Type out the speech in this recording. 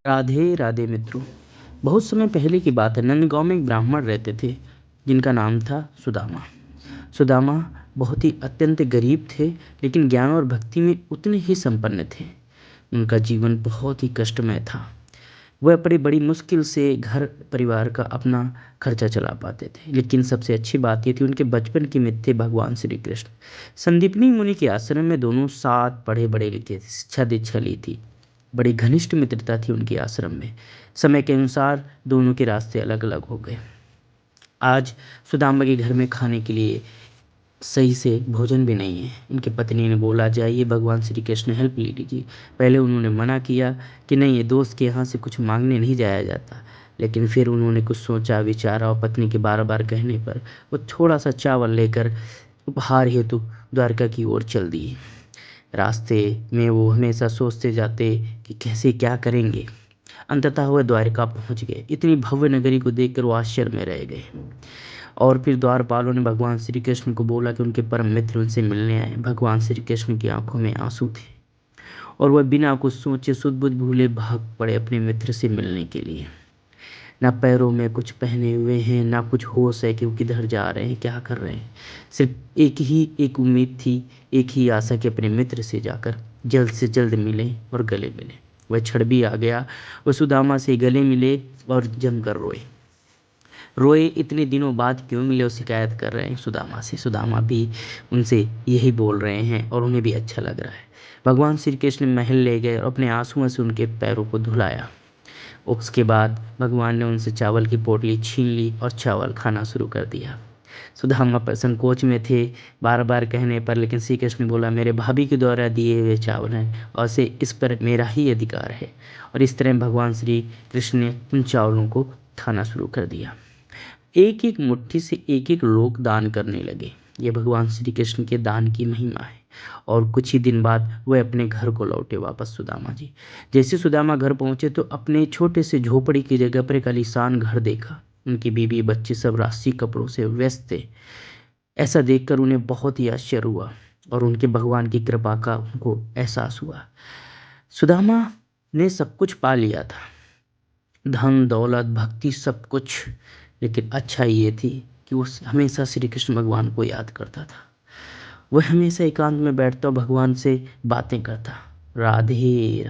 राधे राधे मित्रों। बहुत समय पहले की बात है। नंदगांव में एक ब्राह्मण रहते थे जिनका नाम था सुदामा। सुदामा बहुत ही अत्यंत गरीब थे, लेकिन ज्ञान और भक्ति में उतने ही संपन्न थे। उनका जीवन बहुत ही कष्टमय था। वह बड़ी मुश्किल से घर परिवार का अपना खर्चा चला पाते थे। लेकिन सबसे अच्छी बात ये थी, उनके बचपन के मित्र थे भगवान श्री कृष्ण। संदीपनी मुनि के आश्रम में दोनों साथ पढ़े बड़े लिखे थे, शिक्षा दीक्षा ली थी। बड़ी घनिष्ठ मित्रता थी उनके आश्रम में। समय के अनुसार दोनों के रास्ते अलग अलग हो गए। आज सुदामा के घर में खाने के लिए सही से भोजन भी नहीं है। इनकी पत्नी ने बोला, जाइए भगवान श्री कृष्ण हेल्प ले लीजिए। पहले उन्होंने मना किया कि नहीं, ये दोस्त के यहाँ से कुछ मांगने नहीं जाया जाता। लेकिन फिर उन्होंने कुछ सोचा विचारा और पत्नी के बार बार कहने पर वो थोड़ा सा चावल लेकर उपहार हेतु द्वारका की ओर चल दिए। रास्ते में वो हमेशा सोचते जाते कि कैसे क्या करेंगे। अंततः वह द्वारका पहुंच गए। इतनी भव्य नगरी को देखकर वो आश्चर्य में रह गए। और फिर द्वारपालों ने भगवान श्री कृष्ण को बोला कि उनके परम मित्र उनसे मिलने आए। भगवान श्री कृष्ण की आंखों में आंसू थे और वह बिना कुछ सोचे सुध-बुध भूले भाग पड़े अपने मित्र से मिलने के लिए। ना पैरों में कुछ पहने हुए हैं, ना कुछ होश है कि वो किधर जा रहे हैं, क्या कर रहे हैं। सिर्फ एक उम्मीद थी, एक ही आशा कि अपने मित्र से जाकर जल्द से जल्द मिले और गले मिले। वह क्षण भी आ गया। वह सुदामा से गले मिले और जमकर रोए। रोए इतने दिनों बाद क्यों मिले और शिकायत कर रहे हैं सुदामा से। सुदामा भी उनसे यही बोल रहे हैं और उन्हें भी अच्छा लग रहा है। भगवान श्री कृष्ण महल ले गए और अपने आंसुओं से उनके पैरों को धुलाया। उसके बाद भगवान ने उनसे चावल की पोटली छीन ली और चावल खाना शुरू कर दिया। सुदामा पर संकोच में थे बार बार कहने पर, लेकिन श्री कृष्ण ने बोला, मेरे भाभी के द्वारा दिए हुए चावल हैं और से इस पर मेरा ही अधिकार है। और इस तरह भगवान श्री कृष्ण ने उन चावलों को खाना शुरू कर दिया। एक एक मुट्ठी से एक एक लोग दान करने लगे। ये भगवान श्री कृष्ण के दान की महिमा है। और कुछ ही दिन बाद वह अपने घर को लौटे वापस सुदामा जी। जैसे सुदामा घर पहुंचे तो अपने छोटे से झोपड़ी की जगह पर एक आलीशान घर देखा। उनकी बीवी बच्चे सब राशि कपड़ों से व्यस्त थे। ऐसा देखकर उन्हें बहुत ही आश्चर्य हुआ और उनके भगवान की कृपा का उनको एहसास हुआ। सुदामा ने सब कुछ पा लिया था, धन दौलत भक्ति सब कुछ। लेकिन अच्छा ये थी कि वो हमेशा श्री कृष्ण भगवान को याद करता था। वह हमेशा एकांत में बैठता और भगवान से बातें करता। राधे